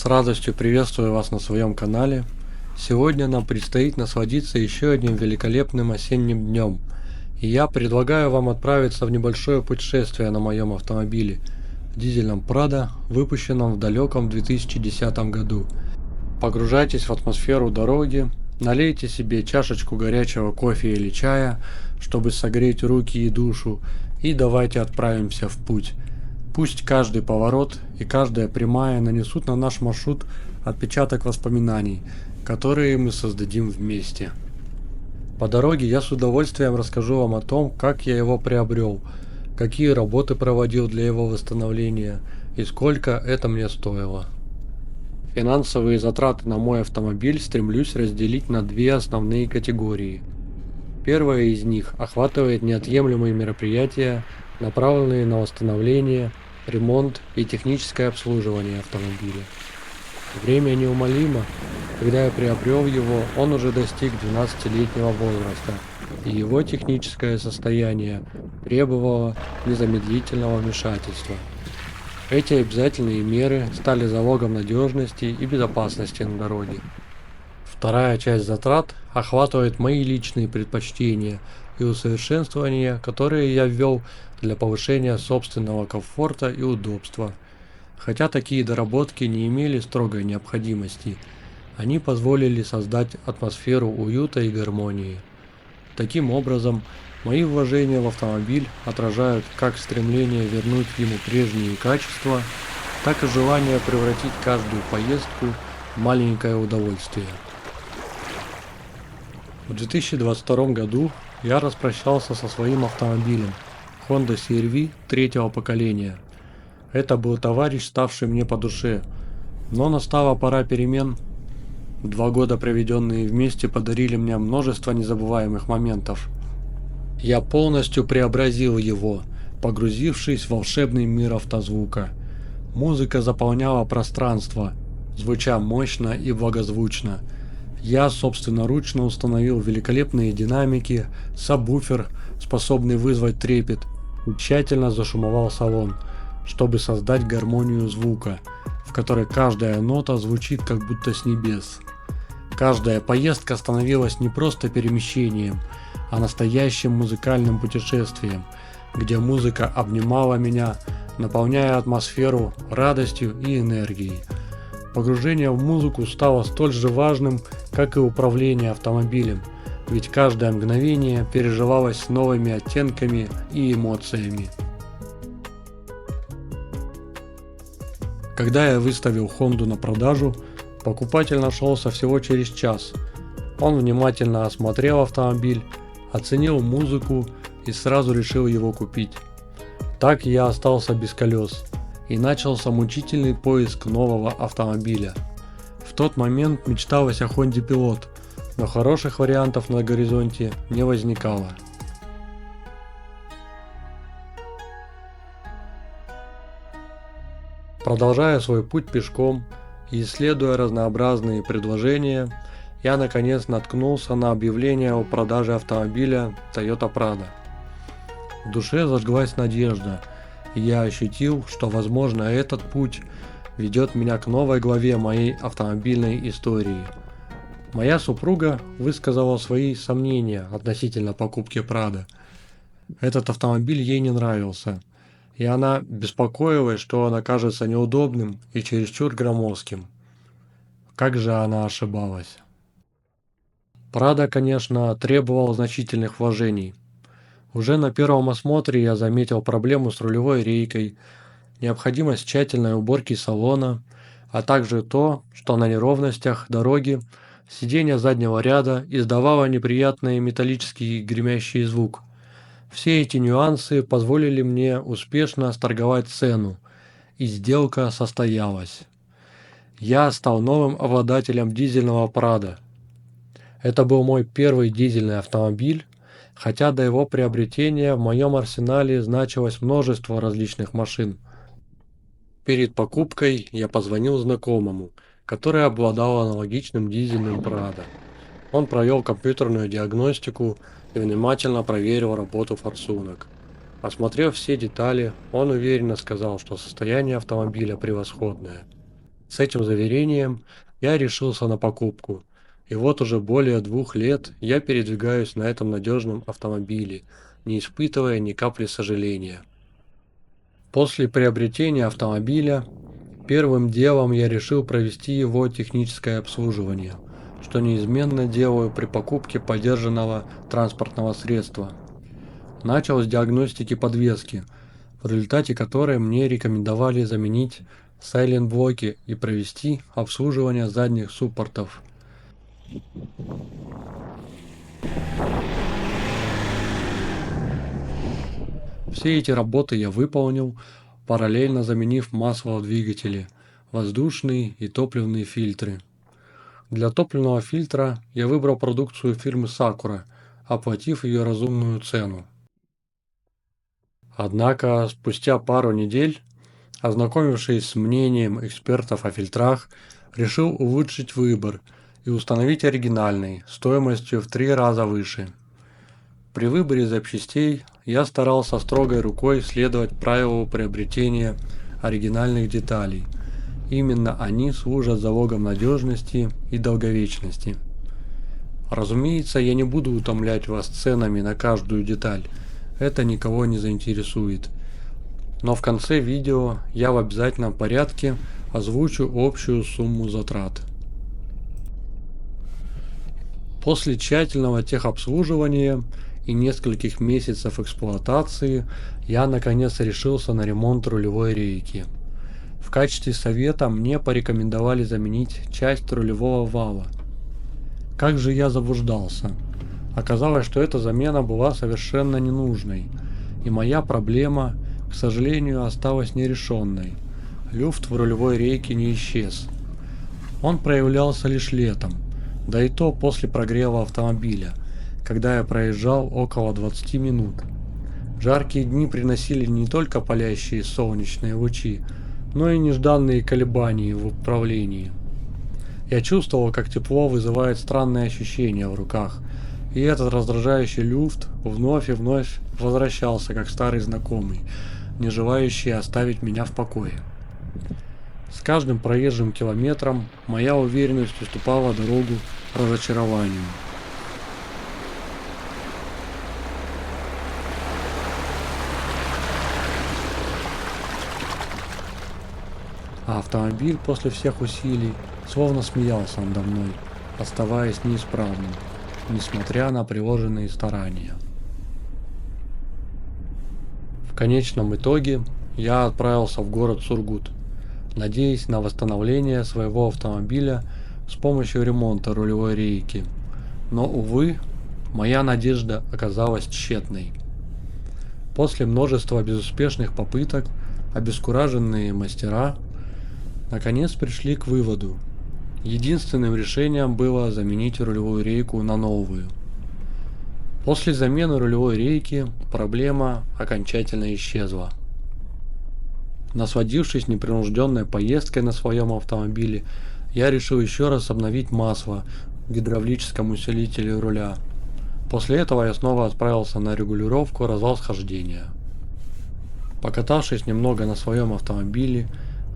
С радостью приветствую вас на своем канале. Сегодня нам предстоит насладиться еще одним великолепным осенним днем. И я предлагаю вам отправиться в небольшое путешествие на моем автомобиле, дизельном Prado, выпущенном в далеком 2010 году. Погружайтесь в атмосферу дороги, налейте себе чашечку горячего кофе или чая, чтобы согреть руки и душу, и давайте отправимся в путь. Пусть каждый поворот и каждая прямая нанесут на наш маршрут отпечаток воспоминаний, которые мы создадим вместе. По дороге я с удовольствием расскажу вам о том, как я его приобрел, какие работы проводил для его восстановления и сколько это мне стоило. Финансовые затраты на мой автомобиль стремлюсь разделить на две основные категории. Первая из них охватывает неотъемлемые мероприятия, направленные на восстановление, ремонт и техническое обслуживание автомобиля. Время неумолимо. Когда я приобрел его, он уже достиг 12-летнего возраста, и его техническое состояние требовало незамедлительного вмешательства. Эти обязательные меры стали залогом надежности и безопасности на дороге. Вторая часть затрат охватывает мои личные предпочтения и усовершенствования, которые я ввел для повышения собственного комфорта и удобства. Хотя такие доработки не имели строгой необходимости, они позволили создать атмосферу уюта и гармонии. Таким образом, мои вложения в автомобиль отражают как стремление вернуть ему прежние качества, так и желание превратить каждую поездку в маленькое удовольствие. В 2022 году я распрощался со своим автомобилем Honda CR-V третьего поколения. Это был товарищ, ставший мне по душе, но настала пора перемен. 2 года, проведенные вместе, подарили мне множество незабываемых моментов. Я полностью преобразил его, погрузившись в волшебный мир автозвука. Музыка заполняла пространство, звуча мощно и благозвучно. Я собственноручно установил великолепные динамики, сабвуфер, способный вызвать трепет, и тщательно зашумовал салон, чтобы создать гармонию звука, в которой каждая нота звучит как будто с небес. Каждая поездка становилась не просто перемещением, а настоящим музыкальным путешествием, где музыка обнимала меня, наполняя атмосферу радостью и энергией. Погружение в музыку стало столь же важным, как и управление автомобилем, ведь каждое мгновение переживалось новыми оттенками и эмоциями. Когда я выставил Хонду на продажу, покупатель нашелся всего через час. Он внимательно осмотрел автомобиль, оценил музыку и сразу решил его купить. Так я остался без колес, и начался мучительный поиск нового автомобиля. В тот момент мечталось о Honda Pilot, но хороших вариантов на горизонте не возникало. Продолжая свой путь пешком и исследуя разнообразные предложения, я наконец наткнулся на объявление о продаже автомобиля Toyota Prado. В душе зажглась надежда, и я ощутил, что, возможно, этот путь ведет меня к новой главе моей автомобильной истории. Моя супруга высказала свои сомнения относительно покупки Prado. Этот автомобиль ей не нравился, и она беспокоилась, что он окажется неудобным и чересчур громоздким. Как же она ошибалась. Prado, конечно, требовал значительных вложений. Уже на первом осмотре я заметил проблему с рулевой рейкой, необходимость тщательной уборки салона, а также то, что на неровностях дороги сиденье заднего ряда издавало неприятный металлический гремящий звук. Все эти нюансы позволили мне успешно сторговать цену, и сделка состоялась. Я стал новым обладателем дизельного Prado. Это был мой первый дизельный автомобиль, хотя до его приобретения в моем арсенале значилось множество различных машин. Перед покупкой я позвонил знакомому, который обладал аналогичным дизельным Prado. Он провел компьютерную диагностику и внимательно проверил работу форсунок. Осмотрев все детали, он уверенно сказал, что состояние автомобиля превосходное. С этим заверением я решился на покупку. И вот уже более 2 лет я передвигаюсь на этом надежном автомобиле, не испытывая ни капли сожаления. После приобретения автомобиля первым делом я решил провести его техническое обслуживание, что неизменно делаю при покупке подержанного транспортного средства. Начал с диагностики подвески, в результате которой мне рекомендовали заменить сайлент-блоки и провести обслуживание задних суппортов. Все эти работы я выполнил, параллельно заменив масло в двигателе, воздушные и топливные фильтры. Для топливного фильтра я выбрал продукцию фирмы Sakura, оплатив ее разумную цену. Однако спустя пару недель, ознакомившись с мнением экспертов о фильтрах, решил улучшить выбор и установить оригинальный, стоимостью в 3 раза выше. При выборе запчастей я старался строгой рукой следовать правилу приобретения оригинальных деталей. Именно они служат залогом надежности и долговечности. Разумеется, я не буду утомлять вас ценами на каждую деталь, это никого не заинтересует. Но в конце видео я в обязательном порядке озвучу общую сумму затрат. После тщательного техобслуживания и нескольких месяцев эксплуатации я наконец решился на ремонт рулевой рейки. В качестве совета мне порекомендовали заменить часть рулевого вала. Как же я заблуждался. Оказалось, что эта замена была совершенно ненужной, и моя проблема, к сожалению, осталась нерешенной. Люфт в рулевой рейке не исчез. Он проявлялся лишь летом, да и то после прогрева автомобиля, когда я проезжал около 20 минут. Жаркие дни приносили не только палящие солнечные лучи, но и нежданные колебания в управлении. Я чувствовал, как тепло вызывает странные ощущения в руках, и этот раздражающий люфт вновь и вновь возвращался, как старый знакомый, не желающий оставить меня в покое. С каждым проезжим километром моя уверенность уступала дорогу разочарованию. А автомобиль после всех усилий словно смеялся надо мной, оставаясь неисправным, несмотря на приложенные старания. В конечном итоге я отправился в город Сургут, надеясь на восстановление своего автомобиля с помощью ремонта рулевой рейки. Но, увы, моя надежда оказалась тщетной. После множества безуспешных попыток обескураженные мастера наконец пришли к выводу. Единственным решением было заменить рулевую рейку на новую. После замены рулевой рейки проблема окончательно исчезла. Насладившись непринужденной поездкой на своем автомобиле, я решил еще раз обновить масло в гидравлическом усилителе руля. После этого я снова отправился на регулировку развал-схождения. Покатавшись немного на своем автомобиле,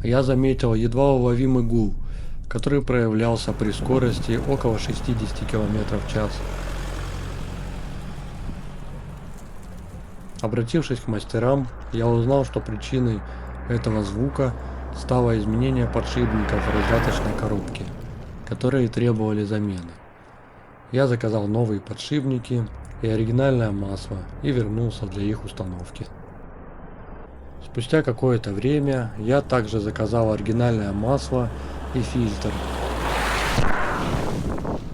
я заметил едва уловимый гул, который проявлялся при скорости около 60 км в час. Обратившись к мастерам, я узнал, что причиной этого звука стало изменение подшипников в раздаточной коробке, которые требовали замены. Я заказал новые подшипники и оригинальное масло и вернулся для их установки. Спустя какое-то время я также заказал оригинальное масло и фильтр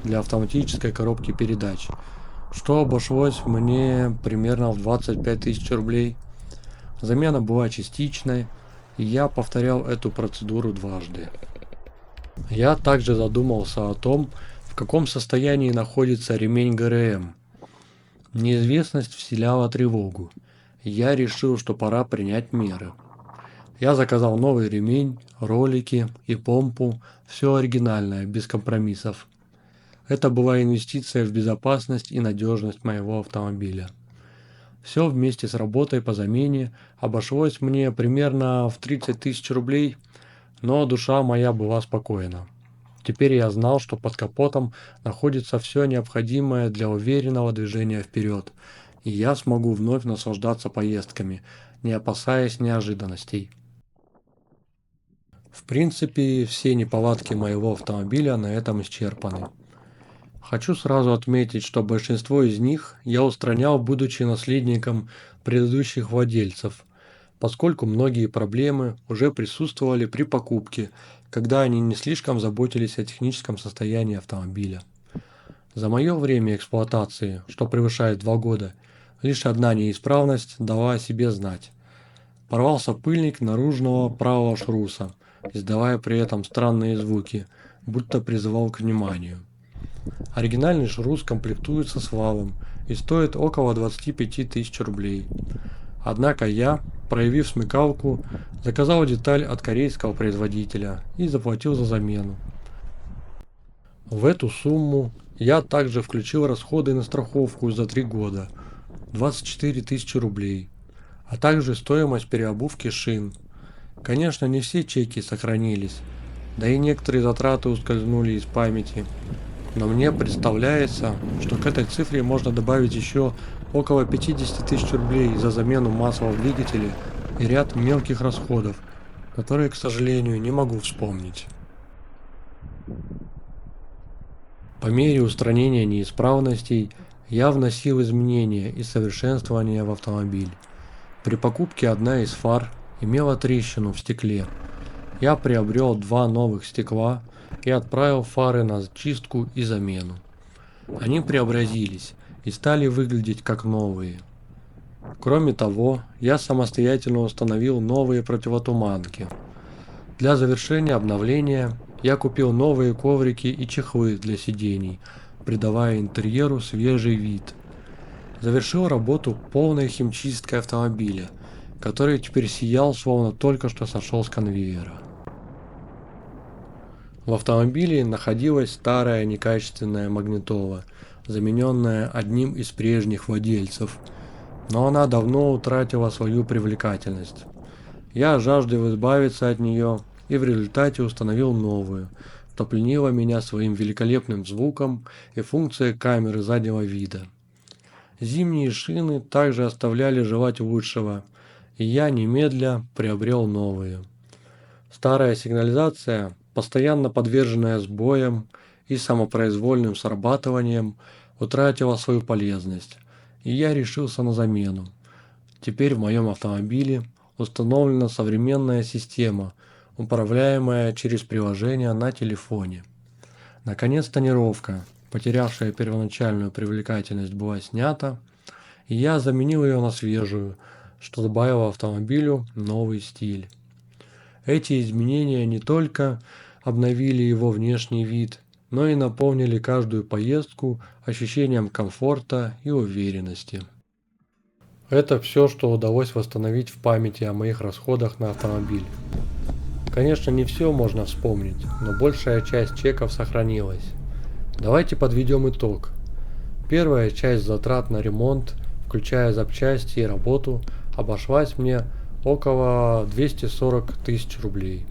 для автоматической коробки передач, что обошлось мне примерно в 25 тысяч рублей. Замена была частичной, и я повторял эту процедуру дважды. Я также задумался о том, в каком состоянии находится ремень ГРМ. Неизвестность вселяла тревогу. Я решил, что пора принять меры. Я заказал новый ремень, ролики и помпу, все оригинальное, без компромиссов. Это была инвестиция в безопасность и надежность моего автомобиля. Все вместе с работой по замене обошлось мне примерно в 30 тысяч рублей, но душа моя была спокойна. Теперь я знал, что под капотом находится все необходимое для уверенного движения вперед, и я смогу вновь наслаждаться поездками, не опасаясь неожиданностей. В принципе, все неполадки моего автомобиля на этом исчерпаны. Хочу сразу отметить, что большинство из них я устранял, будучи наследником предыдущих владельцев, поскольку многие проблемы уже присутствовали при покупке, когда они не слишком заботились о техническом состоянии автомобиля. За мое время эксплуатации, что превышает 2 года, лишь одна неисправность дала о себе знать. Порвался пыльник наружного правого шруса, издавая при этом странные звуки, будто призывал к вниманию. Оригинальный шрус комплектуется с валом и стоит около 25 тысяч рублей. Однако я, проявив смекалку, заказал деталь от корейского производителя и заплатил за замену. В эту сумму я также включил расходы на страховку за 3 года – 24 тысячи рублей, а также стоимость переобувки шин. Конечно, не все чеки сохранились, да и некоторые затраты ускользнули из памяти. Но мне представляется, что к этой цифре можно добавить еще около 50 тысяч рублей за замену масла в двигателе и ряд мелких расходов, которые, к сожалению, не могу вспомнить. По мере устранения неисправностей я вносил изменения и совершенствования в автомобиль. При покупке одна из фар имела трещину в стекле. Я приобрел 2 новых стекла и отправил фары на чистку и замену. Они преобразились и стали выглядеть как новые. Кроме того, я самостоятельно установил новые противотуманки. Для завершения обновления я купил новые коврики и чехлы для сидений, придавая интерьеру свежий вид. Завершил работу полной химчисткой автомобиля, который теперь сиял, словно только что сошел с конвейера. В автомобиле находилась старая некачественная магнитола, замененная одним из прежних владельцев, но она давно утратила свою привлекательность. Я жаждал избавиться от нее и в результате установил новую, что пленила меня своим великолепным звуком и функцией камеры заднего вида. Зимние шины также оставляли желать лучшего, и я немедля приобрел новые. Старая сигнализация, постоянно подверженная сбоям и самопроизвольным срабатыванием, утратила свою полезность, и я решился на замену. Теперь в моем автомобиле установлена современная система, управляемая через приложение на телефоне. Наконец тонировка, потерявшая первоначальную привлекательность, была снята, и я заменил ее на свежую, что добавило автомобилю новый стиль. Эти изменения не только обновили его внешний вид, но и наполнили каждую поездку ощущением комфорта и уверенности. Это все, что удалось восстановить в памяти о моих расходах на автомобиль. Конечно, не все можно вспомнить, но большая часть чеков сохранилась. Давайте подведем итог. Первая часть затрат на ремонт, включая запчасти и работу, обошлась мне около 240 тысяч рублей.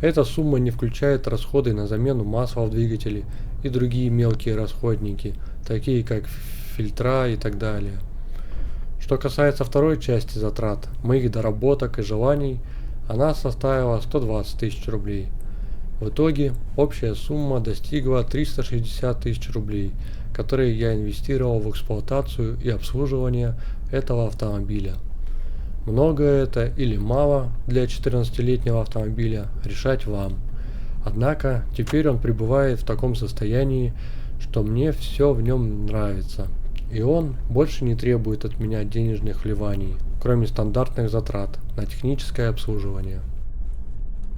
Эта сумма не включает расходы на замену масла в двигателе и другие мелкие расходники, такие как фильтра и так далее. Что касается второй части затрат, моих доработок и желаний, она составила 120 тысяч рублей. В итоге общая сумма достигла 360 тысяч рублей, которые я инвестировал в эксплуатацию и обслуживание этого автомобиля. Много это или мало для 14-летнего автомобиля, решать вам. Однако теперь он пребывает в таком состоянии, что мне все в нем нравится, и он больше не требует от меня денежных вливаний, кроме стандартных затрат на техническое обслуживание.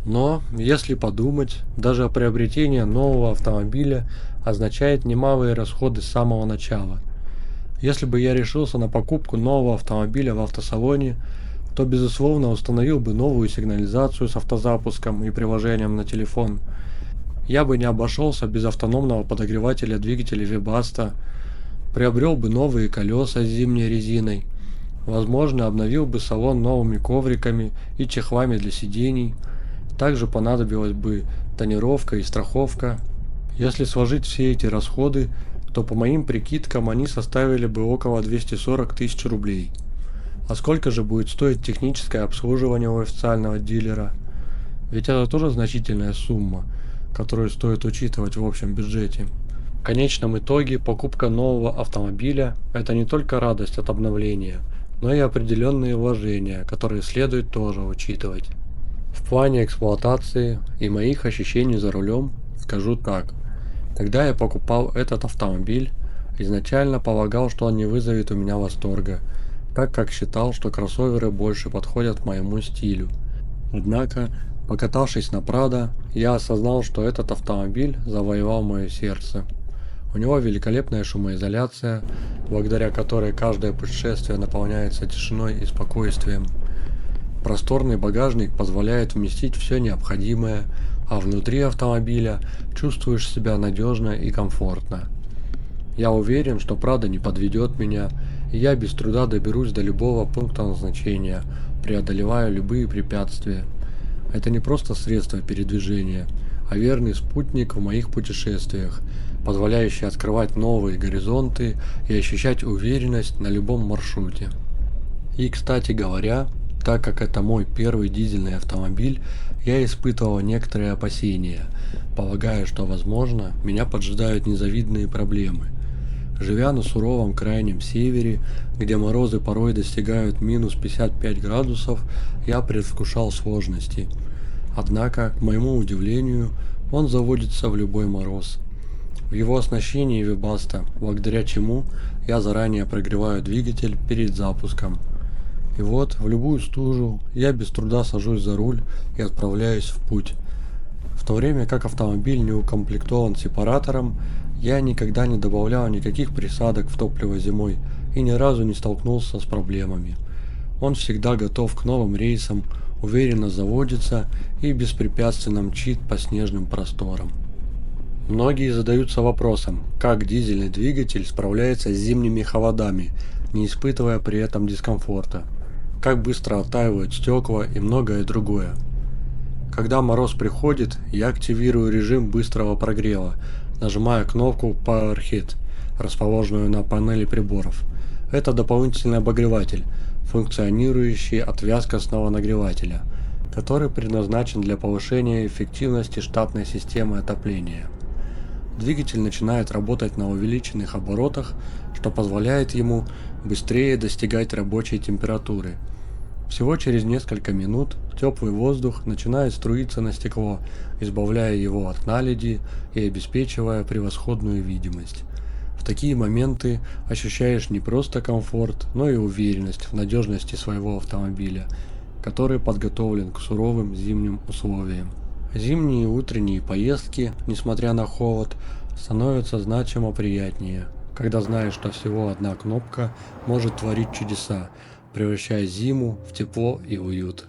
Но, если подумать, даже приобретение нового автомобиля означает немалые расходы с самого начала. Если бы я решился на покупку нового автомобиля в автосалоне, то безусловно установил бы новую сигнализацию с автозапуском и приложением на телефон. Я бы не обошелся без автономного подогревателя двигателя Webasto, приобрел бы новые колеса с зимней резиной, возможно, обновил бы салон новыми ковриками и чехлами для сидений. Также понадобилась бы тонировка и страховка. Если сложить все эти расходы, то по моим прикидкам они составили бы около 240 тысяч рублей. А сколько же будет стоить техническое обслуживание у официального дилера? Ведь это тоже значительная сумма, которую стоит учитывать в общем бюджете. В конечном итоге покупка нового автомобиля – это не только радость от обновления, но и определенные вложения, которые следует тоже учитывать. В плане эксплуатации и моих ощущений за рулем скажу так. Когда я покупал этот автомобиль, изначально полагал, что он не вызовет у меня восторга, так как считал, что кроссоверы больше подходят моему стилю. Однако, покатавшись на Прадо, я осознал, что этот автомобиль завоевал мое сердце. У него великолепная шумоизоляция, благодаря которой каждое путешествие наполняется тишиной и спокойствием. Просторный багажник позволяет вместить все необходимое, а внутри автомобиля чувствуешь себя надежно и комфортно. Я уверен, что Прадо не подведет меня, и я без труда доберусь до любого пункта назначения, преодолевая любые препятствия. Это не просто средство передвижения, а верный спутник в моих путешествиях, позволяющий открывать новые горизонты и ощущать уверенность на любом маршруте. И, кстати говоря, так как это мой первый дизельный автомобиль, я испытывал некоторые опасения, полагая, что, возможно, меня поджидают незавидные проблемы. Живя на суровом крайнем севере, где морозы порой достигают минус 55 градусов, я предвкушал сложности. Однако, к моему удивлению, он заводится в любой мороз. В его оснащении Webasto, благодаря чему я заранее прогреваю двигатель перед запуском. И вот, в любую стужу, я без труда сажусь за руль и отправляюсь в путь. В то время как автомобиль не укомплектован сепаратором, я никогда не добавлял никаких присадок в топливо зимой и ни разу не столкнулся с проблемами. Он всегда готов к новым рейсам, уверенно заводится и беспрепятственно мчит по снежным просторам. Многие задаются вопросом, как дизельный двигатель справляется с зимними холодами, не испытывая при этом дискомфорта, как быстро оттаивают стекла и многое другое. Когда мороз приходит, я активирую режим быстрого прогрева, нажимая кнопку Power Heat, расположенную на панели приборов. Это дополнительный обогреватель, функционирующий от вязкостного нагревателя, который предназначен для повышения эффективности штатной системы отопления. Двигатель начинает работать на увеличенных оборотах, что позволяет ему быстрее достигать рабочей температуры. Всего через несколько минут теплый воздух начинает струиться на стекло, избавляя его от наледи и обеспечивая превосходную видимость. В такие моменты ощущаешь не просто комфорт, но и уверенность в надежности своего автомобиля, который подготовлен к суровым зимним условиям. Зимние утренние поездки, несмотря на холод, становятся значимо приятнее, когда знаешь, что всего одна кнопка может творить чудеса, превращая зиму в тепло и уют.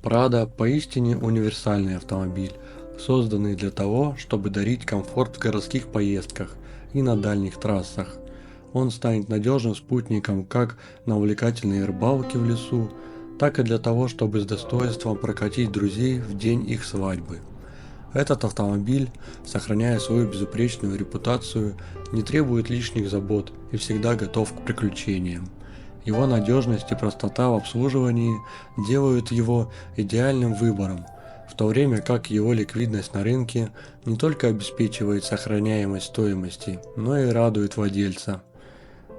Прадо поистине универсальный автомобиль, созданный для того, чтобы дарить комфорт в городских поездках и на дальних трассах. Он станет надежным спутником как на увлекательные рыбалки в лесу, так и для того, чтобы с достоинством прокатить друзей в день их свадьбы. Этот автомобиль, сохраняя свою безупречную репутацию, не требует лишних забот и всегда готов к приключениям. Его надежность и простота в обслуживании делают его идеальным выбором, в то время как его ликвидность на рынке не только обеспечивает сохраняемость стоимости, но и радует владельца.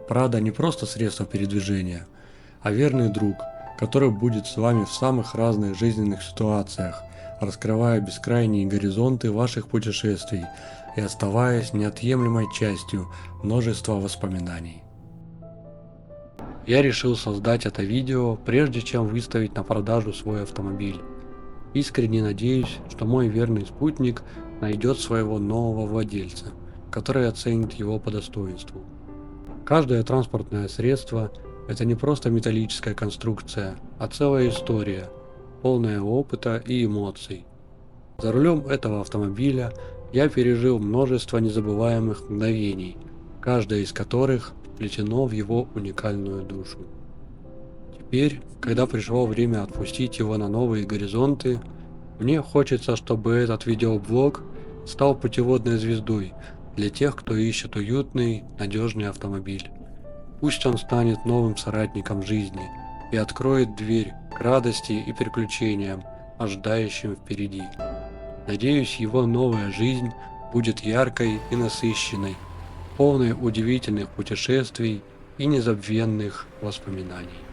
Прадо не просто средство передвижения, а верный друг, который будет с вами в самых разных жизненных ситуациях, раскрывая бескрайние горизонты ваших путешествий и оставаясь неотъемлемой частью множества воспоминаний. Я решил создать это видео, прежде чем выставить на продажу свой автомобиль. Искренне надеюсь, что мой верный спутник найдет своего нового владельца, который оценит его по достоинству. Каждое транспортное средство – это не просто металлическая конструкция, а целая история, полная опыта и эмоций. За рулем этого автомобиля я пережил множество незабываемых мгновений, каждое из которых вплетено в его уникальную душу. Теперь, когда пришло время отпустить его на новые горизонты, мне хочется, чтобы этот видеоблог стал путеводной звездой для тех, кто ищет уютный, надежный автомобиль. Пусть он станет новым соратником жизни и откроет дверь к радости и приключениям, ожидающим впереди. Надеюсь, его новая жизнь будет яркой и насыщенной, полной удивительных путешествий и незабвенных воспоминаний.